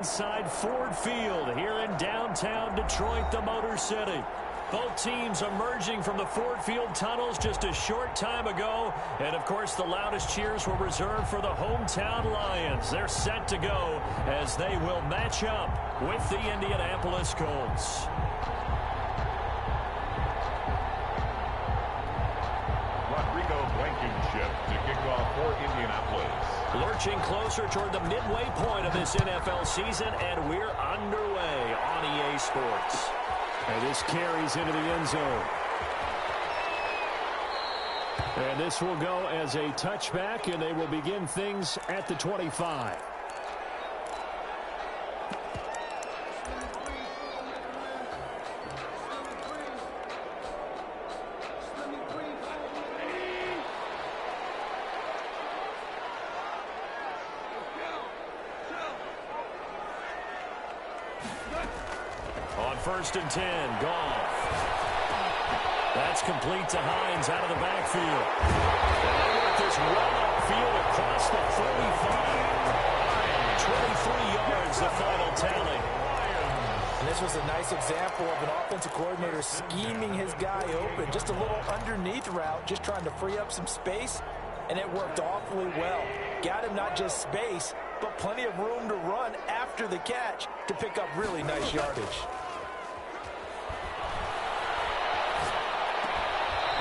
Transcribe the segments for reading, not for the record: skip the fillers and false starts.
Inside Ford Field here in downtown Detroit, the Motor City. Both teams emerging from the Ford Field tunnels just a short time ago. And, of course, the loudest cheers were reserved for the hometown Lions. They're set to go as they will match up with the Indianapolis Colts. To kick off for Indianapolis. Lurching closer toward the midway point of this NFL season, and we're underway on EA Sports. And this carries into the end zone. And this will go as a touchback, and they will begin things at the 25. First and 10, Goff. That's complete to Hines out of the backfield. And they work this well upfield across the 45. 23 yards, the final tally. And this was a nice example of an offensive coordinator scheming his guy open. Just a little underneath route, just trying to free up some space, and it worked awfully well. Got him not just space, but plenty of room to run after the catch to pick up really nice yardage.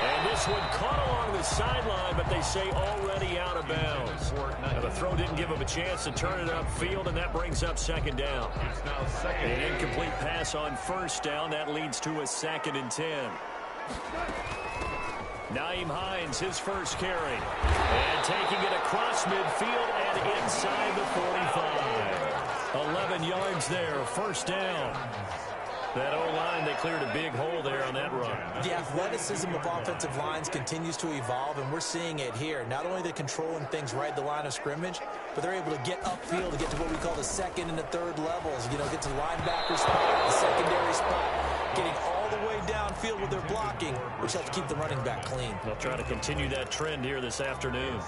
And this one caught along the sideline, but they say already out of bounds. Now, the throw didn't give him a chance to turn it upfield, and that brings up second down. An incomplete pass on first down. That leads to a 2nd and 10. Nyheim Hines, his first carry. And taking it across midfield and inside the 45. 11 yards there, first down. That O-line, they cleared a big hole there on that run. The athleticism of offensive lines continues to evolve, and we're seeing it here. Not only are they controlling things right at the line of scrimmage, but they're able to get upfield to get to what we call the second and the third levels. You know, get to the linebacker spot, the secondary spot, getting all the way downfield with their blocking, which helps keep the running back clean. They'll try to continue that trend here this afternoon.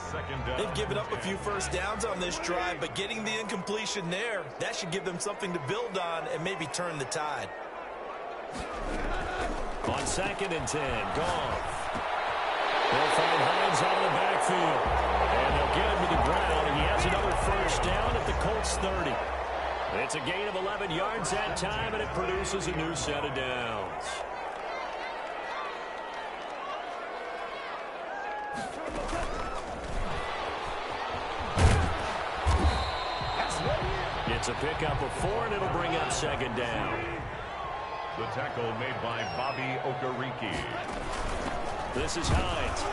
They've given up a few first downs on this drive, but getting the incompletion there, that should give them something to build on and maybe turn the tide. On 2nd and 10, Goff. They'll find Hines out of the backfield. And they'll get him to the ground, and he has another first down at the Colts 30. It's a gain of 11 yards that time, and it produces a new set of downs. It's a pickup of 4, and it'll bring up second down. The tackle made by Bobby Okereke. This is Hines.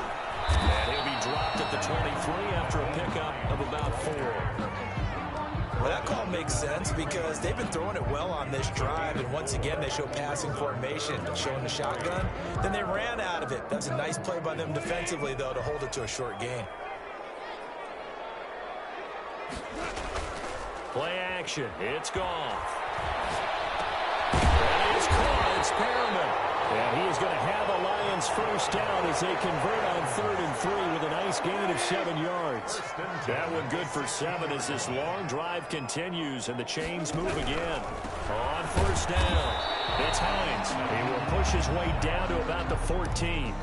And he'll be dropped at the 23 after a pickup of about 4. Well, that call makes sense because they've been throwing it well on this drive, and once again they show passing formation, showing the shotgun. Then they ran out of it. That's a nice play by them defensively, though, to hold it to a short gain. Play action. It's Goff. It's caught. It's Perriman. And he is going to have a Lions first down as they convert on 3rd and 3 with a nice gain of 7 yards. That one good for 7 as this long drive continues and the chains move again. On first down, it's Hines. He will push his way down to about the 14.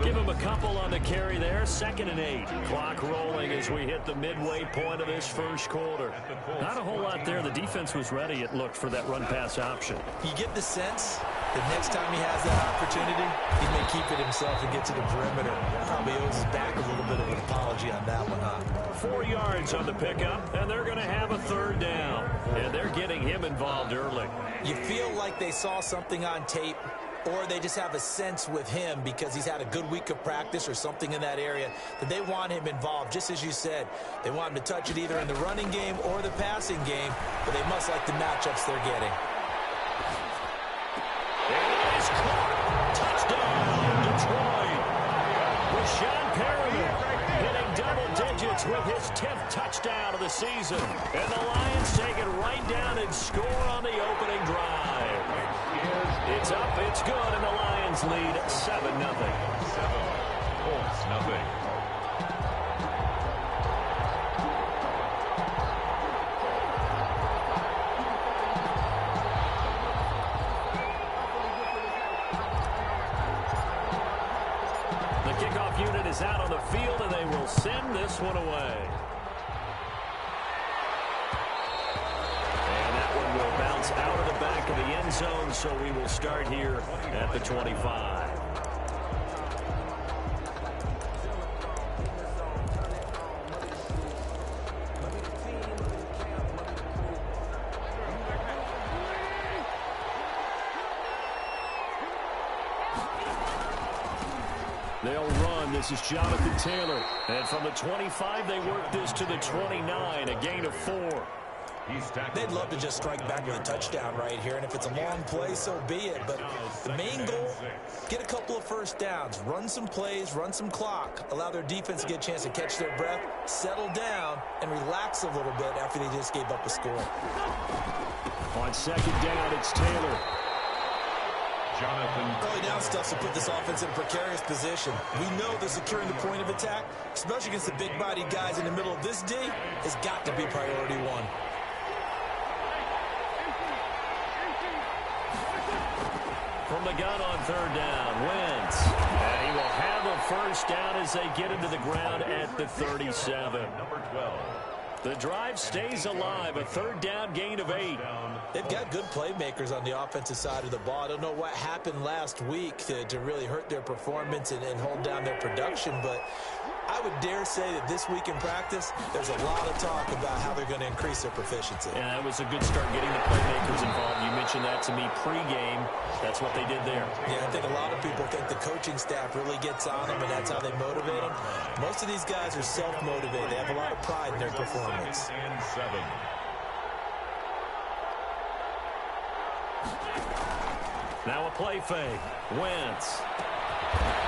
Give him a couple on the carry there. 2nd and 8. Clock rolling as we hit the midway point of this first quarter. Not a whole lot there. The defense was ready, it looked, for that run-pass option. You get the sense that next time he has that opportunity, he may keep it himself and get to the perimeter. Probably owes his back a little bit of an apology on that one, huh? 4 yards on the pickup, and they're going to have a 3rd down. And they're getting him involved early. You feel like they saw something on tape, or they just have a sense with him because he's had a good week of practice or something in that area that they want him involved. Just as you said, they want him to touch it either in the running game or the passing game, but they must like the matchups they're getting. It is caught. Touchdown, Detroit. Rashawn Perriman hitting double digits with his 10th touchdown of the season. And the Lions take it right down and score on the opening drive. It's up, it's good, and the Lions lead 7-0. 7, Colts, nothing. is out on the field, and they will send this one away. And that one will bounce out of the back of the end zone, so we will start here at the 25. They'll run. This is Jonathan Taylor. And from the 25, they work this to the 29, a gain of 4. They'd love to just strike back with a touchdown right here, and if it's a long play, so be it. But the main goal, get a couple of first downs, run some plays, run some clock, allow their defense to get a chance to catch their breath, settle down, and relax a little bit after they just gave up a score. On second down, it's Taylor. Jonathan. Early down stuff to put this offense in a precarious position. We know that securing the point of attack, especially against the big-bodied guys in the middle of this D, has got to be priority one. From the gun on third down, Wentz. And he will have a first down as they get into the ground at the 37. Number 12. The drive stays alive, a third down gain of 8. They've got good playmakers on the offensive side of the ball. I don't know what happened last week to really hurt their performance and hold down their production, but I would dare say that this week in practice, there's a lot of talk about how they're going to increase their proficiency. Yeah, that was a good start getting the playmakers involved. You mentioned that to me pregame. That's what they did there. Yeah, I think a lot of people think the coaching staff really gets on them, and that's how they motivate them. Most of these guys are self-motivated. They have a lot of pride in their performance. And 7. Now a play fake. Wentz.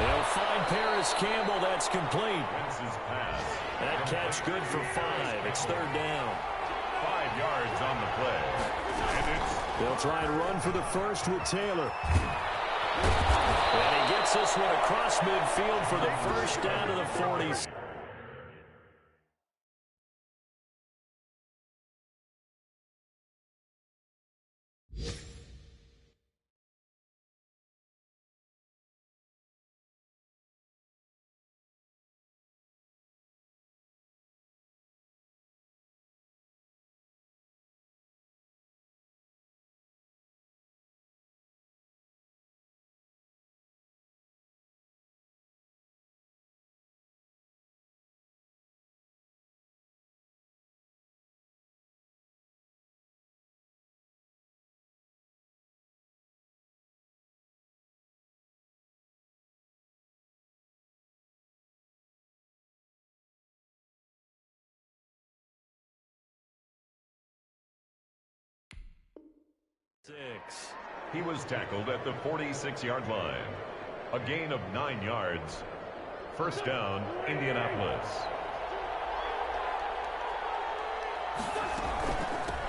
They'll find Paris Campbell. That's complete. Wentz's pass. That catch good for 5. It's third down. 5 yards on the play. And it's... They'll try and run for the first with Taylor. And he gets this one across midfield for the first down to the 40s. He was tackled at the 46-yard line. A gain of 9 yards. First down, Indianapolis.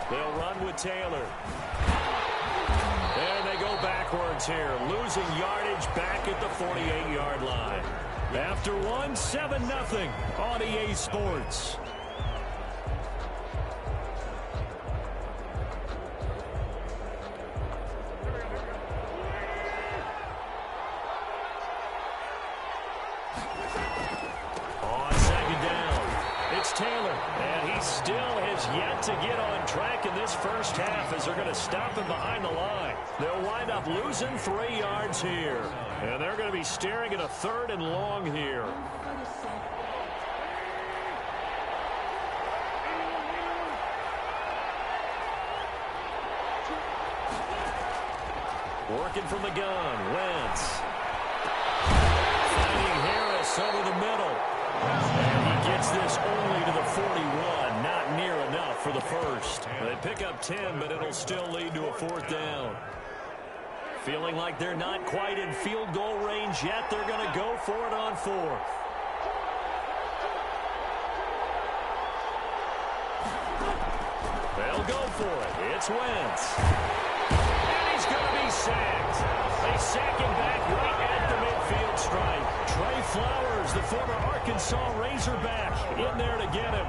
They'll run with Taylor. And they go backwards here, losing yardage back at the 48-yard line. After one, 7-0 on EA Sports. Taylor, and he still has yet to get on track in this first half as they're going to stop him behind the line. They'll wind up losing 3 yards here, and they're going to be staring at a 3rd and long here. Working from the gun, Wentz. Finding Harris over the middle. And he gets this only to the 41, not near enough for the first. They pick up 10, but it'll still lead to a 4th down. Feeling like they're not quite in field goal range yet, they're going to go for it on 4th. They'll go for it. It's Wentz. And he's going to be sacked. They sack him back right at the midfield stripe. Trey Flowers, the former Arkansas Razorback, in there to get him.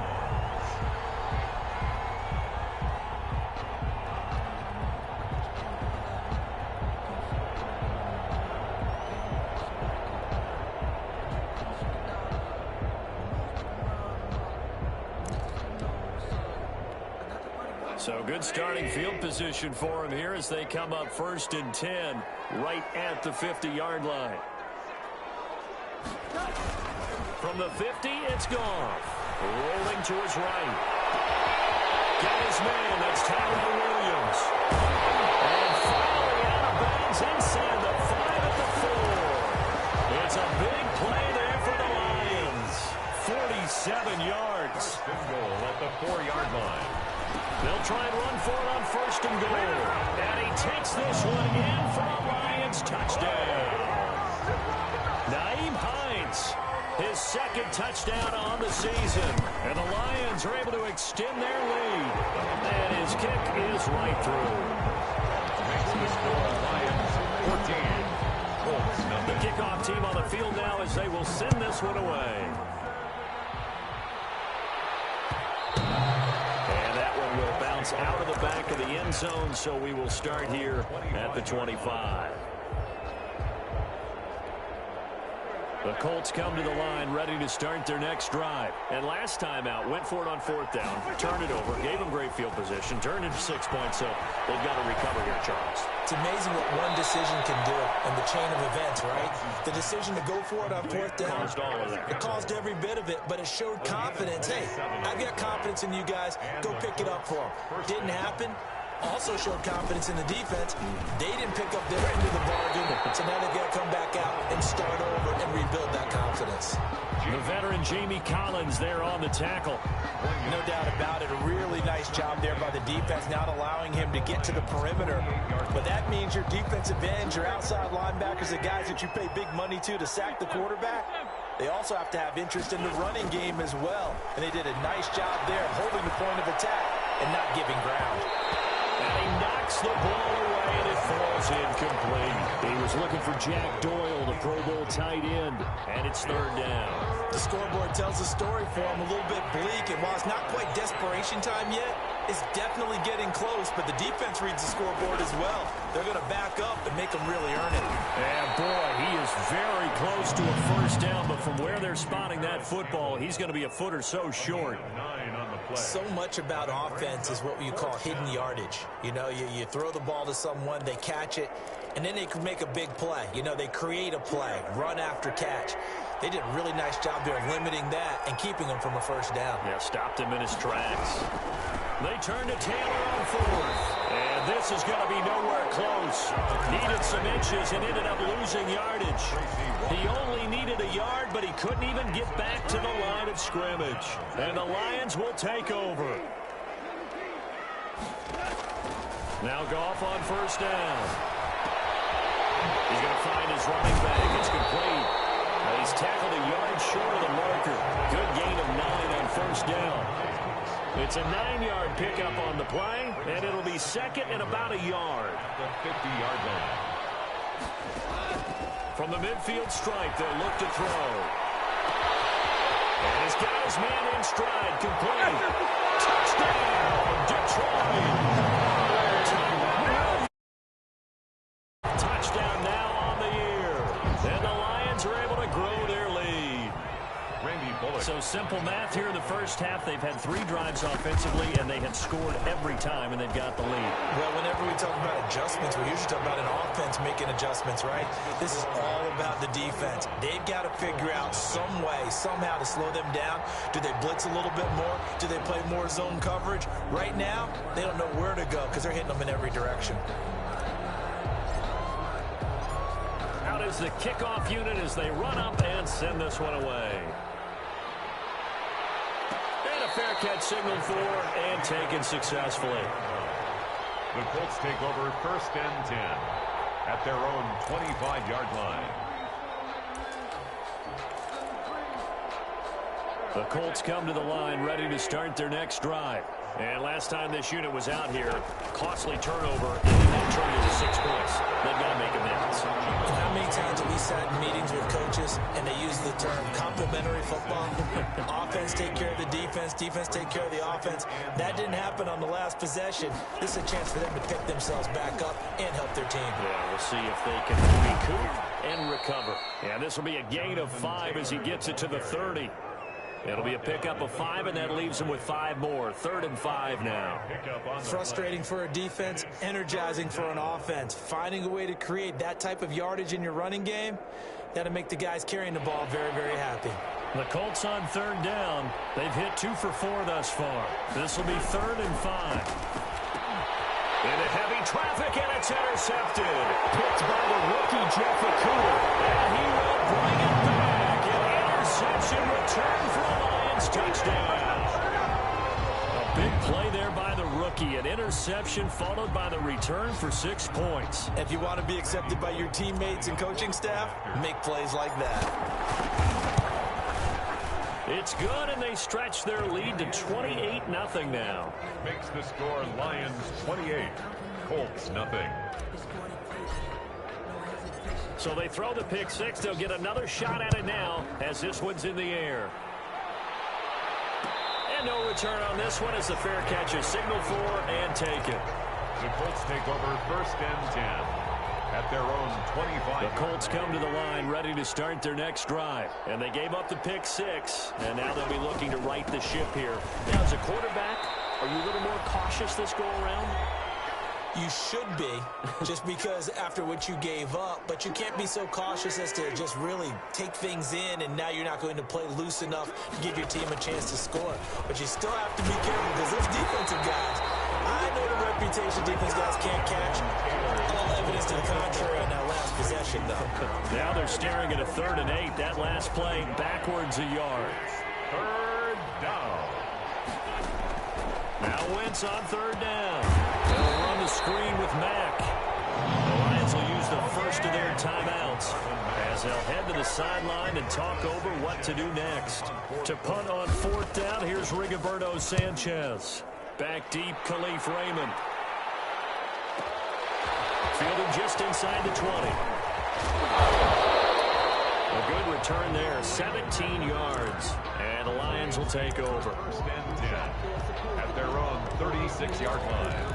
So good starting field position for him here as they come up 1st and 10 right at the 50-yard line. From the 50, it's Goff. Rolling to his right. Got his man. That's Tyler Williams. And finally out of bounds inside the 5 at the 4. It's a big play there for the Lions. 47 yards. First and goal at the 4-yard line. They'll try and run for it on 1st and goal. And he takes this one again for a Lions touchdown. Nyheim Hines, his 2nd touchdown on the season. And the Lions are able to extend their lead. And his kick is right through. Makes the score Lions 14. Colts The nothing. kickoff team on the field now as they will send this one away. Will bounce out of the back of the end zone, so we will start here at the 25. The Colts come to the line ready to start their next drive. And last time out, went for it on 4th down, turned it over, gave them great field position, turned it to 6 points, so they've got to recover here, Charles. It's amazing what one decision can do in the chain of events, right? The decision to go for it on 4th down. Caused all of that. It caused every bit of it, but it showed confidence. Hey, I've got confidence in you guys. Go pick it up for them. Didn't happen. Also showed confidence in the defense. They didn't pick up their end of the bargain, so now they've got to come back out and start over and rebuild that confidence. The veteran Jamie Collins there on the tackle. No doubt about it. A really nice job there by the defense, not allowing him to get to the perimeter. But that means your defensive ends, your outside linebackers, the guys that you pay big money to sack the quarterback, they also have to have interest in the running game as well. And they did a nice job there holding the point of attack and not giving ground. And he knocks the ball away, and it falls incomplete. He was looking for Jack Doyle, the Pro Bowl tight end, and it's 3rd down. The scoreboard tells the story for him, a little bit bleak, and while it's not quite desperation time yet, it's definitely getting close, but the defense reads the scoreboard as well. They're going to back up and make them really earn it. And boy, he is very close to a 1st down, but from where they're spotting that football, he's going to be a foot or so short. 9 on the play. So much about offense is what you call hidden yardage. You know, you throw the ball to someone, they catch it, and then they can make a big play. You know, they create a play, run after catch. They did a really nice job there of limiting that and keeping him from a 1st down. Yeah, stopped him in his tracks. They turn to Taylor on 4th. And this is going to be nowhere close. Needed some inches and ended up losing yardage. He only needed a yard, but he couldn't even get back to the line of scrimmage. And the Lions will take over. Now Goff on 1st down. He's going to find his running back. It's complete. He's tackled a yard short of the marker. Good gain of 9 on 1st down. It's a 9-yard pickup on the play, and it'll be 2nd and about a yard. The 50-yard line. From the midfield stripe, they'll look to throw. And he's got his man in stride, complete. Touchdown, Detroit. Touchdown now on the year. And the Lions are able to grow their lead. So simple math here in the 1st half. They've had 3 drives offensively, and they have scored every time, and they've got the lead. Well, whenever we talk about adjustments, we usually talk about an offense making adjustments, right? This is all about the defense. They've got to figure out some way, somehow to slow them down. Do they blitz a little bit more? Do they play more zone coverage? Right now, they don't know where to go because they're hitting them in every direction. Out is the kickoff unit as they run up and send this one away. Fair catch signaled for and taken successfully. The Colts take over 1st and 10 at their own 25-yard line. The Colts come to the line ready to start their next drive. And last time this unit was out here, costly turnover, and that turned into 6 points. They've got to make amends. How many times have we sat in meetings with coaches and they use the term complementary football? Offense take care of the defense, defense take care of the offense. That didn't happen on the last possession. This is a chance for them to pick themselves back up and help their team. Yeah, we'll see if they can recoup and recover. Yeah, this will be a gain of 5 as he gets it to the 30. It'll be a pickup of 5, and that leaves them with 5 more. 3rd and 5 now. Frustrating for a defense, energizing for an offense. Finding a way to create that type of yardage in your running game, that'll make the guys carrying the ball very, very happy. The Colts on 3rd down. They've hit 2 for 4 thus far. This will be 3rd and 5. Into heavy traffic, and it's intercepted. Picked by the rookie, Jeff Okuda. And he will bring it back. An interception return for a Lions touchdown. A big play there by the rookie. An interception followed by the return for 6 points. If you want to be accepted by your teammates and coaching staff, make plays like that. It's good, and they stretch their lead to 28-0 now. Makes the score Lions 28, Colts nothing. So they throw the pick 6. They'll get another shot at it now as this one's in the air. And no return on this one as the fair catch is signaled for and taken. The Colts take over 1st and 10. At their own 25. The Colts come to the line ready to start their next drive. And they gave up the pick 6. And now they'll be looking to right the ship here. Now, as a quarterback, are you a little more cautious this go-around? You should be, just because after what you gave up. But you can't be so cautious as to just really take things in, and now you're not going to play loose enough to give your team a chance to score. But you still have to be careful because those defensive guys, I know the reputation defense guys can't catch. All evidence to the contrary on that last possession, though. Now they're staring at a 3rd and 8. That last play backwards a yard. 3rd down. Now Wentz on 3rd down. They'll run the screen with Mack. The Lions will use the first of their timeouts as they'll head to the sideline and talk over what to do next. To punt on 4th down, here's Rigoberto Sanchez. Back deep, Khalif Raymond. Fielded just inside the 20. A good return there, 17 yards. And the Lions will take over. 1st and 10 at their own 36-yard line.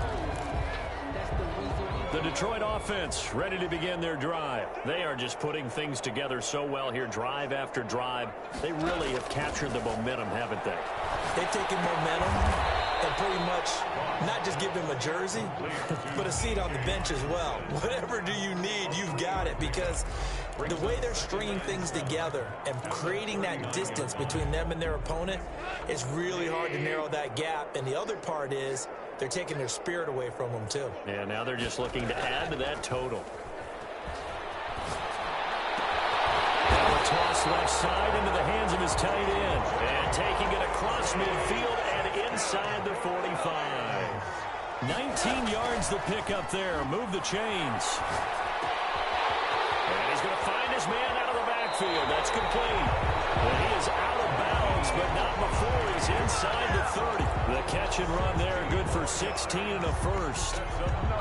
The Detroit offense ready to begin their drive. They are just putting things together so well here, drive after drive. They really have captured the momentum, haven't they? They've taken momentum and pretty much not just give them a jersey, but a seat on the bench as well. Whatever do you need, you've got it, because the way they're stringing things together and creating that distance between them and their opponent, it's really hard to narrow that gap. And the other part is they're taking their spirit away from them, too. Yeah, now they're just looking to add to that total. Now a toss left side into the hands of his tight end. And taking it across midfield and inside the 45. 19 yards the pick up there. Move the chains. And he's going to find his man out of the backfield. That's complete. And he is out of bounds, but not before he's inside the 30. The catch and run there, good for 16 and a first.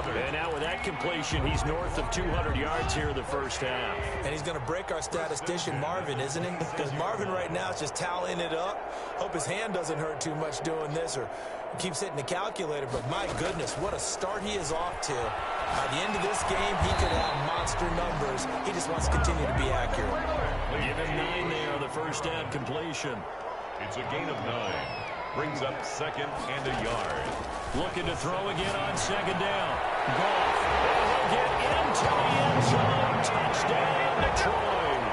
And now with that completion, he's north of 200 yards here in the first half. And he's going to break our statistician, Marvin, isn't he? Because Marvin right now is just tallying it up. Hope his hand doesn't hurt too much doing this or keeps hitting the calculator. But my goodness, what a start he is off to. By the end of this game, he could have monster numbers. He just wants to continue to be accurate. Give him 9 there on the first down completion. It's a gain of 9. Brings up 2nd and a yard. Looking to throw again on 2nd down. Goff. And he'll get into the end zone. Touchdown, Detroit.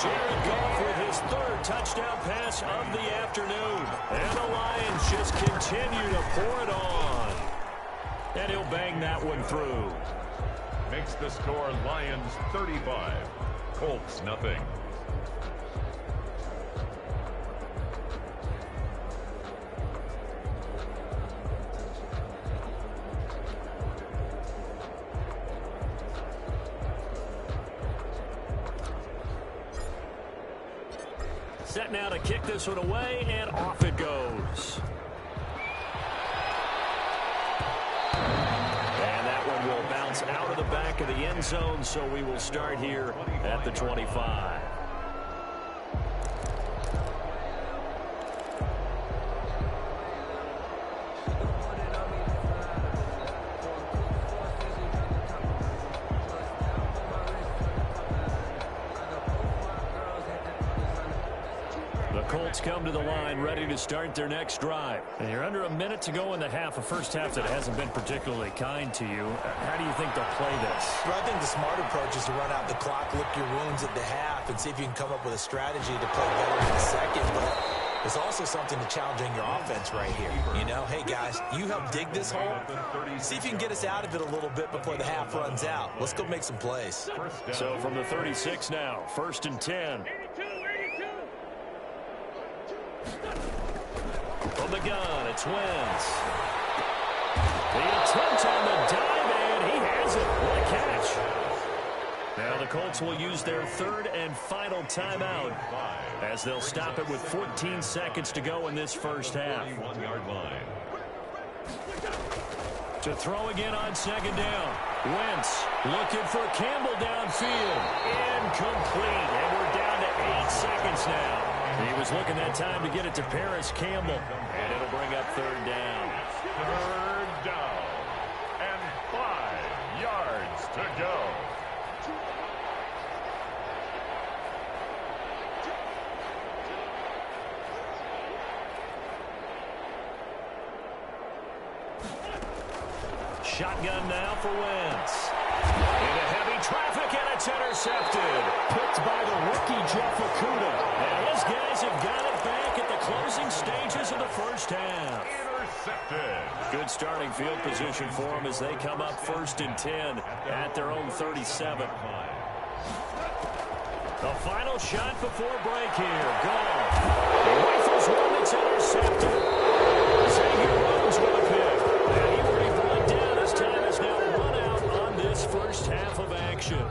Jared Goff with his 3rd touchdown pass of the afternoon. And the Lions just continue to pour it on. And he'll bang that one through. Makes the score Lions 35, Colts nothing. Set now to kick this one away, and off it goes. And that one will bounce out of the back of the end zone, so we will start here at the 25. Colts come to the line ready to start their next drive. And you're under a minute to go in the half, a first half that hasn't been particularly kind to you. How do you think they'll play this? Well, I think the smart approach is to run out the clock, lick your wounds at the half, and see if you can come up with a strategy to play better in the second. But there's also something to challenging your offense right here. You know, hey, guys, you help dig this hole. See if you can get us out of it a little bit before the half runs out. Let's go make some plays. So from the 36 now, 1st and 10. From the gun, it's Wentz. The attempt on the dive, and he has it. What a catch. Now the Colts will use their third and final timeout as they'll stop it with 14 seconds to go in this first half. 1-yard line. To throw again on second down. Wentz looking for Campbell downfield. Incomplete. And we're down to 8 seconds now. He was looking that time to get it to Paris Campbell. And it'll bring up third down. Third down. And 5 yards to go. Shotgun now for Wentz. Into heavy traffic, and it's intercepted. Picked by the rookie Jeff Okudah. And his guys have got it back at the closing stages of the first half. Intercepted. Good starting field position for them as they come up 1st and 10 at their own 37. The final shot before break here. Goal. He rifles one that's intercepted. Xavier Rhodes with a pick. And he already brought down. His time is now run out on this first half of action.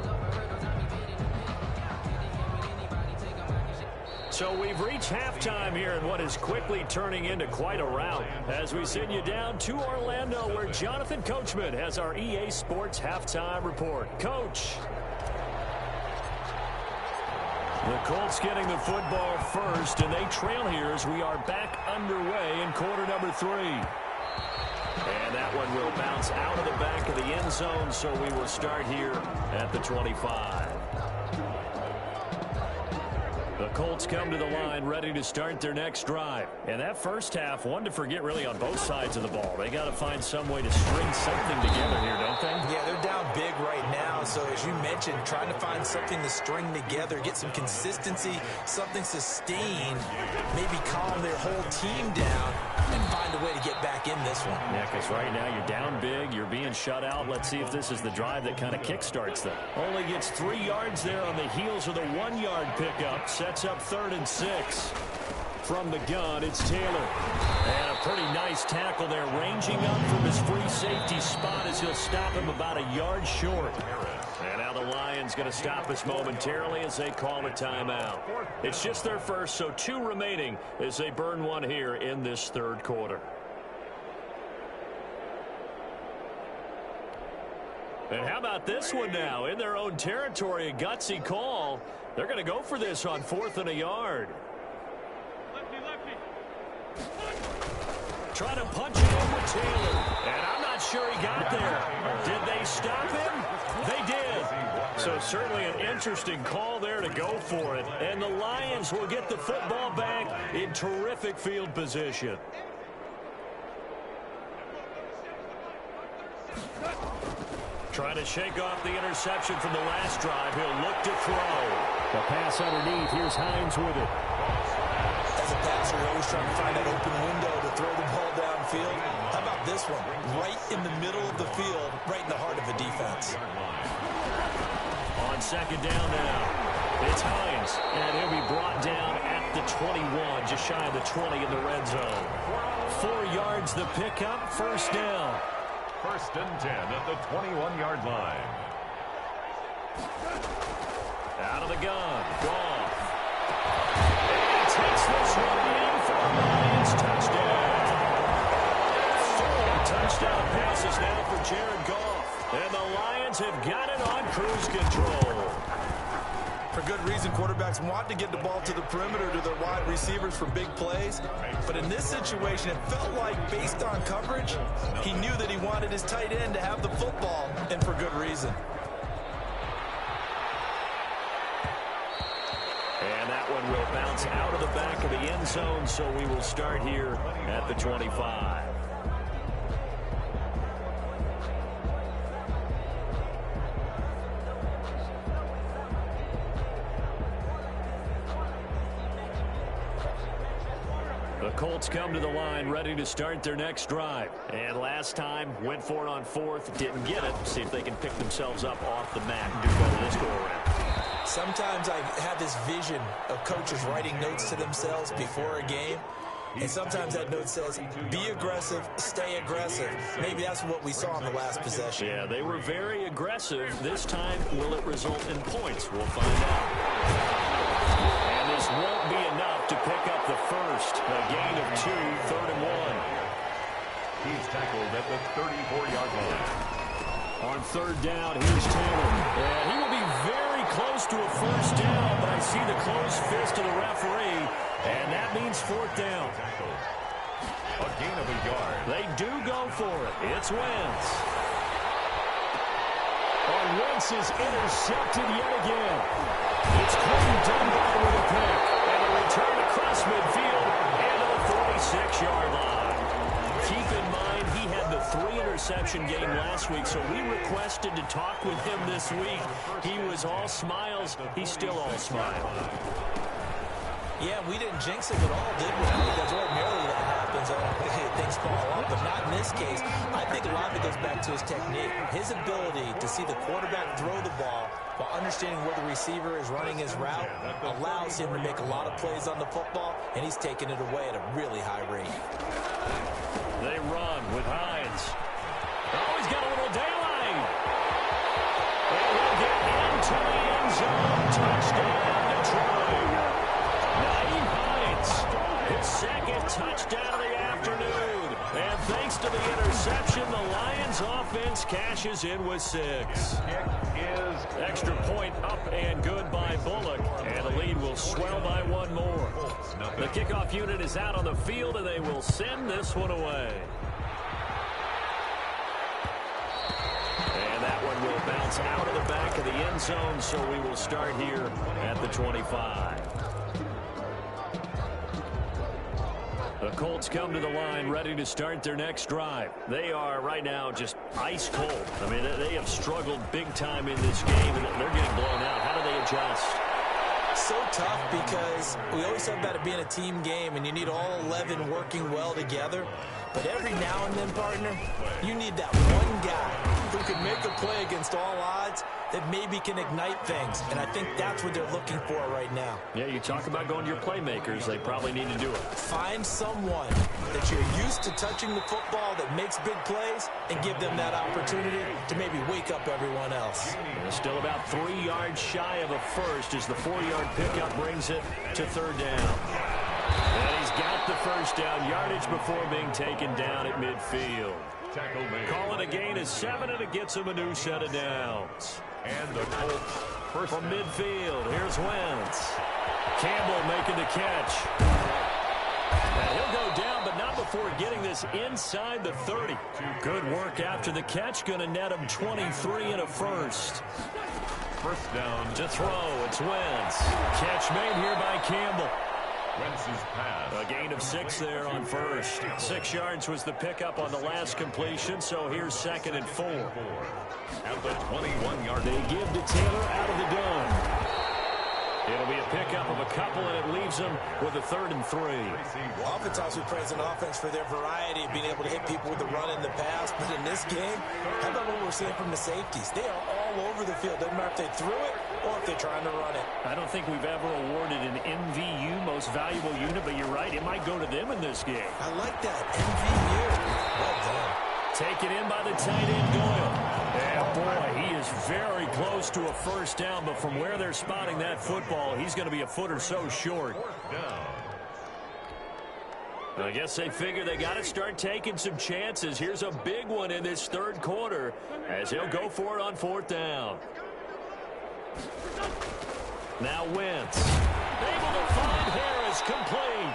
So we've reached halftime here in what is quickly turning into quite a rout as we send you down to Orlando where Jonathan Coachman has our EA Sports halftime report. Coach. The Colts getting the football first, and they trail here as we are back underway in quarter number 3. And that one will bounce out of the back of the end zone, so we will start here at the 25. The Colts come to the line ready to start their next drive. And that first half, one to forget really on both sides of the ball. They got to find some way to string something together here, don't they? Yeah, they're down big right now. So as you mentioned, trying to find something to string together, get some consistency, something sustained, maybe calm their whole team down and find a way to get back in this one. Yeah, because right now you're down big, you're being shut out. Let's see if this is the drive that kind of kickstarts them. Only gets 3 yards there on the heels of the 1-yard pickup. Sets up 3rd and 6. From the gun, it's Taylor. And a pretty nice tackle there, ranging up from his free safety spot as he'll stop him about a yard short. And now the Lions going to stop us momentarily as they call a timeout. It's just their first, so 2 remaining as they burn one here in this 3rd quarter. And how about this one now? In their own territory, a gutsy call. They're going to go for this on 4th and a yard. Trying to punch it in with Taylor. And I'm not sure he got there. Did they stop him? They did. So certainly an interesting call there to go for it. And the Lions will get the football back in terrific field position. Trying to shake off the interception from the last drive. He'll look to throw. The pass underneath. Here's Hines with it. As a passer, you're always trying to find that open window to throw the ball downfield. How about this one? Right in the middle of the field, right in the heart of the defense. On second down now, it's Hines. And he'll be brought down at the 21, just shy of the 20 in the red zone. 4 yards the pickup, 1st down. 1st and 10 at the 21-yard line. Out of the gun, Goff. And he takes this one in for the Lions touchdown. 4 touchdown passes now for Jared Goff. And the Lions have got it on cruise control. For good reason, quarterbacks want to get the ball to the perimeter to their wide receivers for big plays. But in this situation, it felt like, based on coverage, he knew that he wanted his tight end to have the football, and for good reason. And that that one will bounce out of the back of the end zone, so we will start here at the 25. The Colts come to the line ready to start their next drive. And last time, went for it on fourth, didn't get it. See if they can pick themselves up off the mat and do better this go-around. Sometimes I have this vision of coaches writing notes to themselves before a game. And sometimes that note says, be aggressive, stay aggressive. Maybe that's what we saw in the last possession. Yeah, they were very aggressive. This time, will it result in points? We'll find out. And this won't be enough to pick up the first. A gain of 2, 3rd and 1. He's tackled at the 34-yard line. On 3rd down, here's Taylor. And he will be very close to a first down, but I see the closed fist of the referee, and that means 4th down. A gain of a yard. They do go for it. It's Wentz. And Wentz is intercepted yet again. It's Quentin Dunbar with a pick. And a return across midfield and to the 46-yard line. Keep in mind, he had the 3-interception game last week, so we requested to talk with him this week. He was all smiles. He's still all smiles. Yeah, we didn't jinx him at all, did we? Because ordinarily that happens. Things fall off, but not in this case. I think a lot of it goes back to his technique. His ability to see the quarterback throw the ball while understanding where the receiver is running his route allows him to make a lot of plays on the football, and he's taking it away at a really high rate. They run with Hines. Oh, he's got a little daylight. And he'll get into the end zone. Touchdown, Detroit. Naeem Hines, his second touchdown of the afternoon. And thanks to the interception, the Lions offense cashes in with 6. Kick is extra point up and good by Bullock. And the lead will swell by 1 more. The kickoff unit is out on the field, and they will send this one away. And that one will bounce out of the back of the end zone, so we will start here at the 25. The Colts come to the line ready to start their next drive. They are right now just ice cold. I mean, they have struggled big time in this game, and they're getting blown out. How do they adjust? So tough because we always talk about it being a team game, and you need all 11 working well together. But every now and then, partner, you need that one guy who can make a play against all odds that maybe can ignite things. And I think that's what they're looking for right now. Yeah, you talk about going to your playmakers. They probably need to do it. Find someone that you're used to touching the football that makes big plays and give them that opportunity to maybe wake up everyone else. They're still about 3 yards shy of a first as the 4-yard pickup brings it to 3rd down. And he's got the first down yardage before being taken down at midfield. Call it a gain of 7, and it gets him a new set of downs. And the Colts first from midfield. Here's Wentz. Campbell making the catch. And he'll go down, but not before getting this inside the 30. Good work after the catch. Going to net him 23 and a first. First down to throw. It's Wentz. Catch made here by Campbell. Wentz's pass. A gain of 6 there on first. 6 yards was the pickup on the last completion, so here's 2nd and 4. At the 21-yard they give to Taylor out of the dome. It'll be a pickup of a couple, and it leaves them with a 3rd and 3. Oftentimes we praise an offense for their variety of being able to hit people with the run in the pass, but in this game, how about what we're seeing from the safeties? They are all over the field. Doesn't matter if they threw it or if they're trying to run it. I don't think we've ever awarded an MVU, most valuable unit, but you're right, it might go to them in this game. I like that, MVU. Well done. Taken in by the tight end, Doyle. And boy, he is very close to a first down, but from where they're spotting that football, he's going to be a foot or so short. I guess they figure they got to start taking some chances. Here's a big one in this 3rd quarter as he'll go for it on 4th down. Now Wentz, able to find Harris, complete.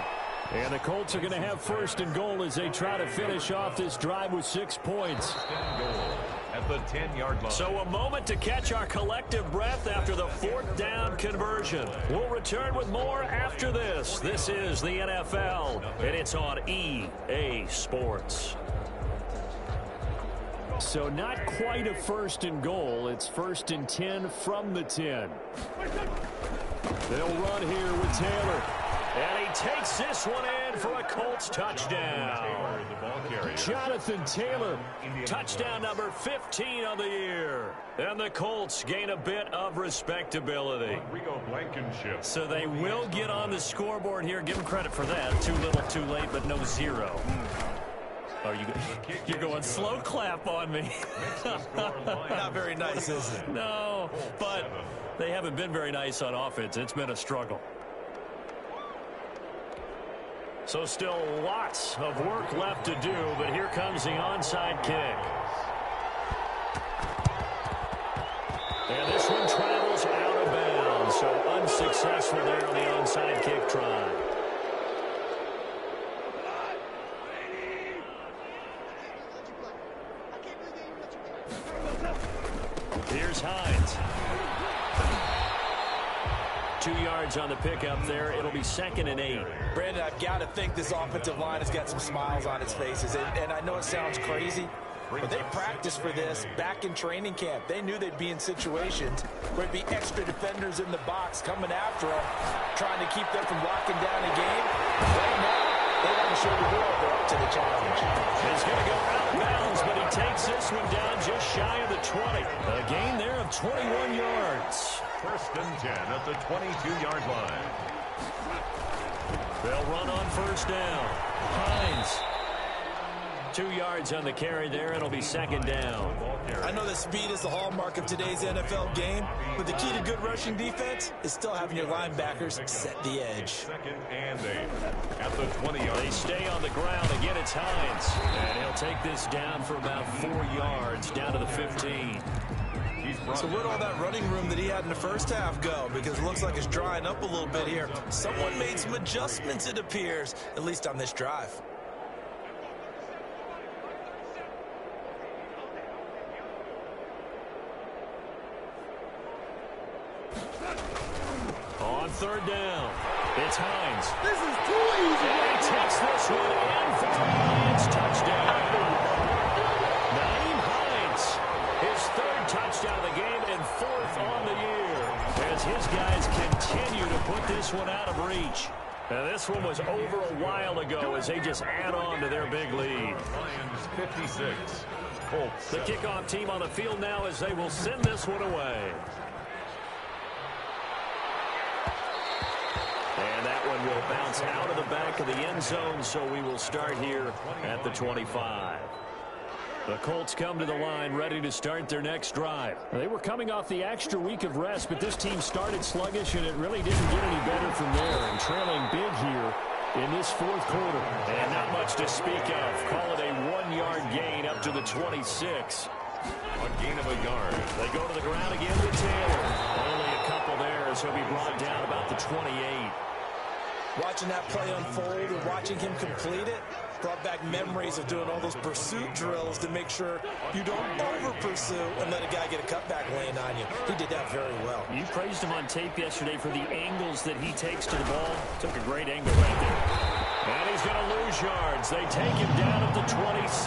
And the Colts are going to have 1st and goal as they try to finish off this drive with 6 points. At the 10-yard line. So a moment to catch our collective breath after the 4th down conversion. We'll return with more after this. This is the NFL, and it's on EA Sports. So not quite a 1st and goal. It's 1st and 10 from the 10. They'll run here with Taylor. And he takes this one in for a Colts touchdown. Jonathan Taylor, touchdown number 15 of the year. And the Colts gain a bit of respectability. So they will get on the scoreboard here. Give them credit for that. Too little, too late, but no 0. Oh, you're going slow clap on me. Not very nice, is it? No, but they haven't been very nice on offense. It's been a struggle. So still lots of work left to do, but here comes the onside kick. And this one travels out of bounds, so unsuccessful there on the onside kick try. Here's Hines. 2 yards on the pickup there. It'll be 2nd and 8. Brandon, I've got to think this offensive line has got some smiles on its faces. And I know it sounds crazy, but they practiced for this back in training camp. They knew they'd be in situations where there'd be extra defenders in the box coming after them, trying to keep them from locking down a game. Right now, they want to show the world they're up to the challenge. He's going to go out of bounds, but he takes this one down just shy of the 20. A gain there of 21 yards. 1st and 10 at the 22-yard line. They'll run on 1st down. Hines. 2 yards on the carry there. It'll be 2nd down. I know that speed is the hallmark of today's NFL game, but the key to good rushing defense is still having your linebackers set the edge. 2nd and 8 at the 20-yard line. They stay on the ground. Again, it's Hines. And he'll take this down for about 4 yards, down to the 15. So where'd all that running room that he had in the first half go? Because it looks like it's drying up a little bit here. Someone made some adjustments, it appears, at least on this drive. On 3rd down, it's Hines. This is too easy. And he takes this one in for the Lions touchdown. Naeem Hines, his 3rd touchdown of the game and 4th on the year, as his guys continue to put this one out of reach. And this one was over a while ago as they just add on to their big lead. Lions 56, Colts. The kickoff team on the field now as they will send this one away. And that one will bounce out of the back of the end zone, so we will start here at the 25. The Colts come to the line ready to start their next drive. They were coming off the extra week of rest, but this team started sluggish, and it really didn't get any better from there. And trailing big here in this 4th quarter. And not much to speak of. Call it a 1-yard gain up to the 26. A gain of a yard. They go to the ground again with Taylor. Only a couple there as he'll be brought down about the 28. Watching that play unfold and watching him complete it brought back memories of doing all those pursuit drills to make sure you don't over-pursue and let a guy get a cutback laying on you. He did that very well. You praised him on tape yesterday for the angles that he takes to the ball. Took a great angle right there. And he's going to lose yards. They take him down at the 26.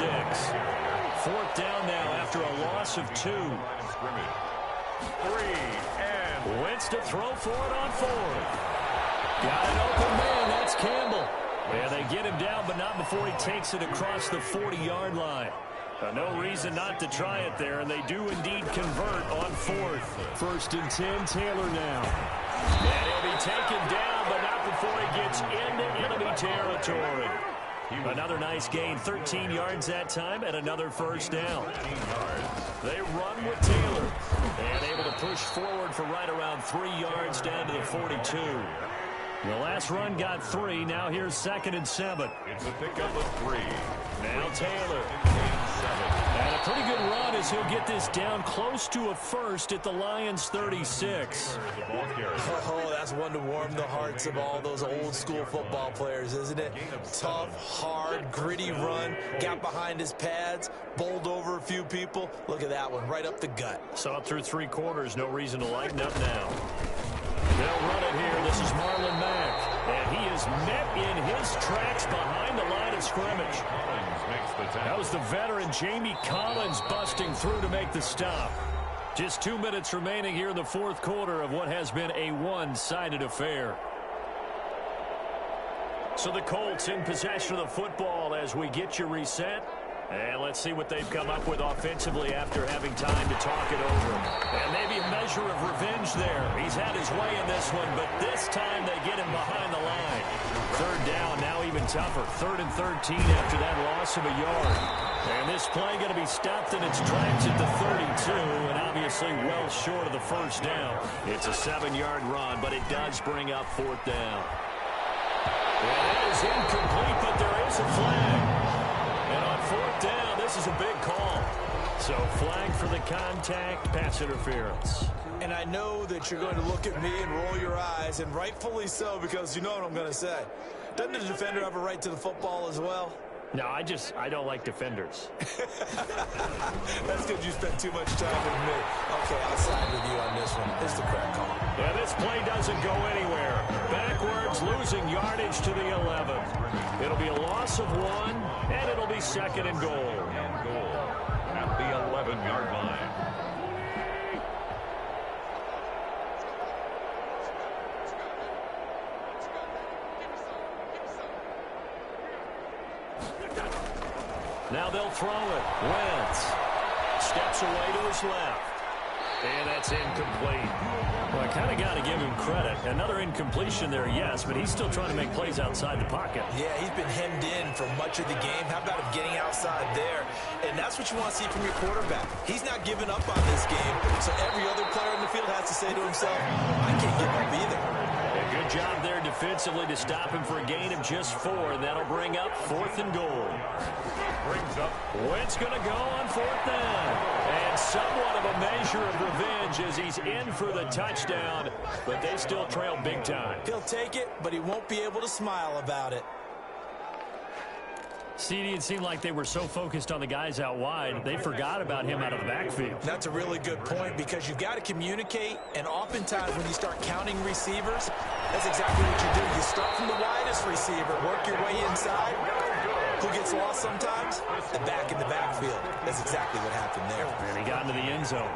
4th down now after a loss of 2. 3 and Wentz to throw for it on 4th. Got an open man. That's Campbell. And they get him down, but not before he takes it across the 40-yard line. No reason not to try it there, and they do indeed convert on 4th. 1st and 10, Taylor now. And he'll be taken down, but not before he gets into enemy territory. Another nice gain, 13 yards that time, and another 1st down. They run with Taylor, and able to push forward for right around 3 yards down to the 42. The last run got 3. Now here's 2nd and 7. it's a pickup of 3. Now Taylor. And a pretty good run as he'll get this down close to a first at the Lions' 36. Oh, that's one to warm the hearts of all those old school football players, isn't it? Tough, hard, gritty run, got behind his pads, bowled over a few people. Look at that one, right up the gut. Saw it through 3 quarters, no reason to lighten up now. They'll run it here. This is Marlon Mack. And he is met in his tracks behind the line of scrimmage. That was the veteran Jamie Collins busting through to make the stop. Just 2 minutes remaining here in the 4th quarter of what has been a one-sided affair. So the Colts in possession of the football as we get you reset. And let's see what they've come up with offensively after having time to talk it over. And maybe a measure of revenge there. He's had his way in this one, but this time they get him behind the line. 3rd down, now even tougher. 3rd and 13 after that loss of a yard. And this play going to be stopped in its tracks at the 32, and obviously well short of the 1st down. It's a 7-yard run, but it does bring up 4th down. And that is incomplete, but there is a flag. And on 4th down, this is a big call. So flag for the contact, pass interference. And I know that you're going to look at me and roll your eyes, and rightfully so, because you know what I'm going to say. Doesn't the defender have a right to the football as well? No, I don't like defenders. That's because you spent too much time with me. Okay, I'll side with you on this one. It's the correct call. Yeah, this play doesn't go anywhere. Backwards, losing yardage to the 11. It'll be a loss of 1, and it'll be 2nd and goal. At the 11-yard line. Now they'll throw it. Wentz steps away to his left. And that's incomplete. Well, I kind of got to give him credit. Another incompletion there, yes, but he's still trying to make plays outside the pocket. Yeah, he's been hemmed in for much of the game. How about him getting outside there? And that's what you want to see from your quarterback. He's not giving up on this game, so every other player in the field has to say to himself, I can't give up either. A good job there defensively to stop him for a gain of just 4, and that'll bring up 4th and goal. Brings up. Wentz going to go on 4th down. And somewhat of a measure of revenge as he's in for the touchdown, but they still trail big time. He'll take it, but he won't be able to smile about it. CD, it seemed like they were so focused on the guys out wide, they forgot about him out of the backfield. That's a really good point because you've got to communicate, and oftentimes when you start counting receivers, that's exactly what you do. You start from the widest receiver, work your way inside. Who gets lost sometimes? The back in the backfield. That's exactly what happened there. And he got into the end zone.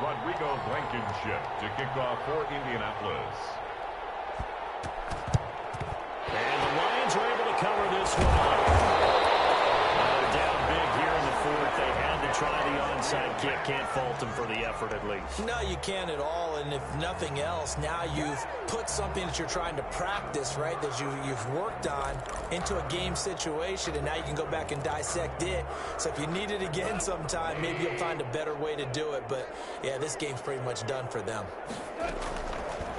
Rodrigo Blankenship to kick off for Indianapolis. And the Lions are able to cover this one. Down big here in the 4th. They had to try the onside kick. Can't fault them for the effort at least. No, you can't at all. And if nothing else, now you've put something that you're trying to practice, right, that you've worked on into a game situation, and now you can go back and dissect it. So if you need it again sometime, maybe you'll find a better way to do it. But, yeah, this game's pretty much done for them.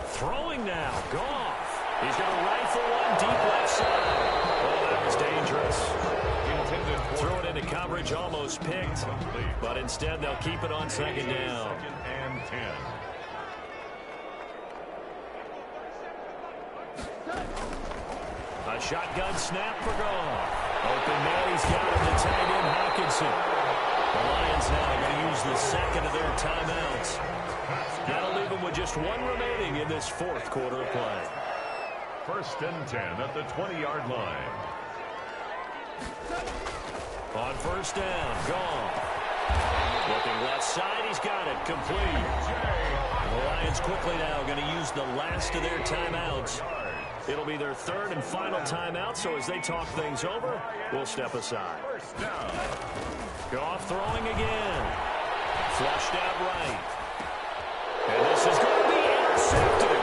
Throwing now. Goff. He's going to rifle one deep left side. Oh, that was dangerous. Throw it into coverage, almost picked. But instead, they'll keep it on 2nd down. 2nd and 10. A shotgun snap for Goff. Open man, he's got him to tight end Hawkinson. The Lions now going to use the 2nd of their timeouts. That'll leave them with just 1 remaining in this 4th quarter of play. 1st and 10 at the 20-yard line. On 1st down, Goff. Looking left side, he's got it, complete. The Lions quickly now going to use the last of their timeouts. It'll be their 3rd and final timeout, so as they talk things over, we'll step aside. Goff throwing again. Flushed out right. And this is going to be intercepted.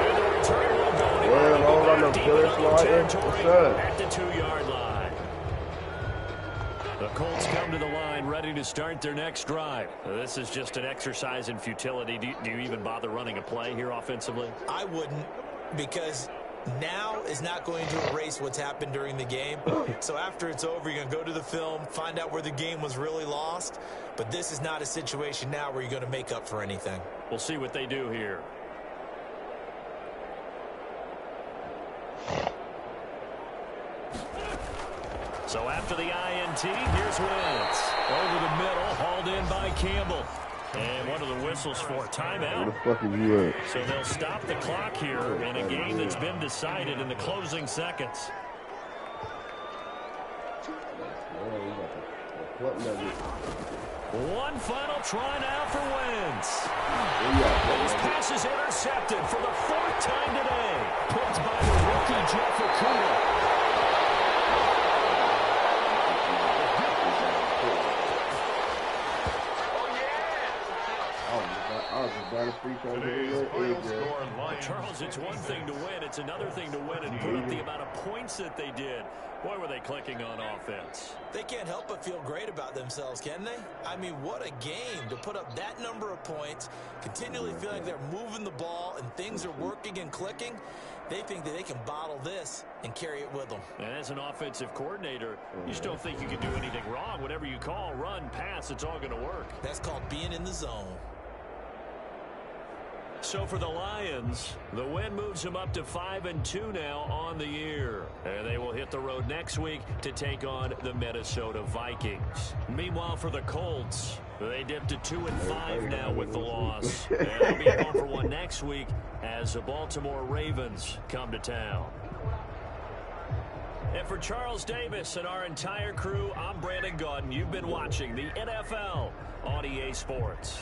And the return will go deep at the 2-yard line. The Colts come to the line ready to start their next drive. This is just an exercise in futility. Do you even bother running a play here offensively? I wouldn't, because Now is not going to erase what's happened during the game. So after it's over, you're going to go to the film, find out where the game was really lost. But this is not a situation now where you're going to make up for anything. We'll see what they do here. So after the INT, here's Wentz. Over the middle, hauled in by Campbell. And what are the whistles for? Timeout. Where the fuck is you at? So they'll stop the clock here in a game that's been decided in the closing seconds. One final try now for Wentz. His pass is intercepted for the 4th time today. Picked by the rookie Jeff Okudah. Charles, it's one thing to win. It's another thing to win and put up the amount of points that they did. Boy, were they clicking on offense. They can't help but feel great about themselves, can they? I mean, what a game to put up that number of points, continually feel like they're moving the ball and things are working and clicking. They think that they can bottle this and carry it with them. And as an offensive coordinator, you just don't think you can do anything wrong. Whatever you call, run, pass, it's all going to work. That's called being in the zone. So for the Lions, the win moves them up to 5-2 now on the year. And they will hit the road next week to take on the Minnesota Vikings. Meanwhile, for the Colts, they dipped to 2-5 now with the loss. And they'll be home for one next week as the Baltimore Ravens come to town. And for Charles Davis and our entire crew, I'm Brandon Gaudin. You've been watching the NFL on EA Sports.